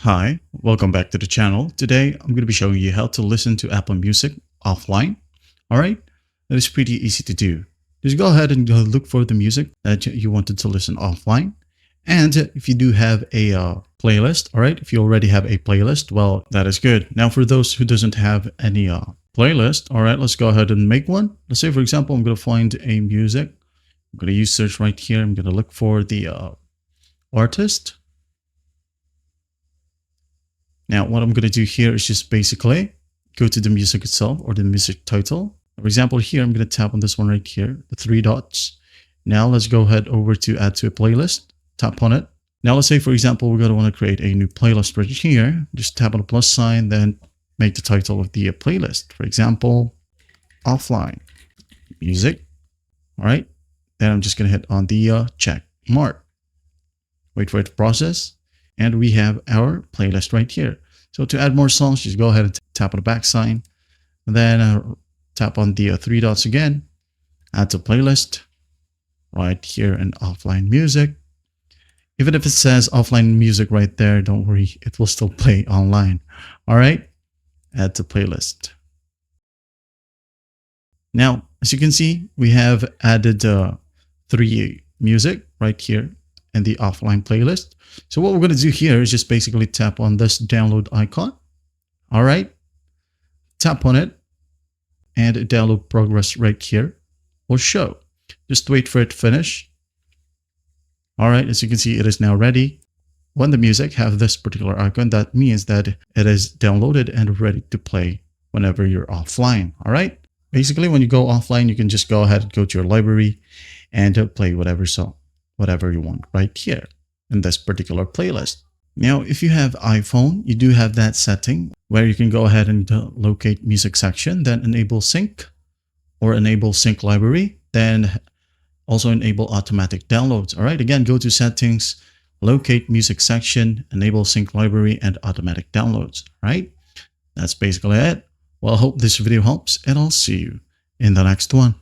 Hi, welcome back to the channel. Today, I'm going to be showing you how to listen to Apple Music offline. All right, that is pretty easy to do. Just go ahead and look for the music that you wanted to listen offline. And if you do have a playlist, all right, if you already have a playlist, well, that is good. Now, for those who doesn't have any playlist, all right, let's go ahead and make one. Let's say, for example, I'm going to find a music. I'm going to use search right here. I'm going to look for the artist. Now, what I'm going to do here is just basically go to the music itself or the music title. For example, here, I'm going to tap on this one right here, the three dots. Now, let's go ahead over to add to a playlist. Tap on it. Now, let's say, for example, we're going to want to create a new playlist right here. Just tap on the plus sign, then make the title of the playlist. For example, offline music. All right. Then I'm just going to hit on the check mark. Wait for it to process. And we have our playlist right here. So to add more songs, just go ahead and tap on the back sign. And then tap on the three dots again. Add to playlist right here in offline music. Even if it says offline music right there, don't worry, it will still play online. All right, add to playlist. Now, as you can see, we have added three music right here in the offline playlist. So what we're going to do here is just basically tap on this download icon. All right, tap on it and download progress right here will show. Just wait for it to finish. All right, as you can see, it is now ready. When the music have this particular icon, that means that it is downloaded and ready to play whenever you're offline. All right, basically when you go offline, you can just go ahead and go to your library and play whatever song, whatever you want right here in this particular playlist. Now, if you have iPhone, you do have that setting where you can go ahead and locate music section, then enable sync or enable sync library, then also enable automatic downloads. All right, again, go to settings, locate music section, enable sync library and automatic downloads. All right, that's basically it. Well, I hope this video helps and I'll see you in the next one.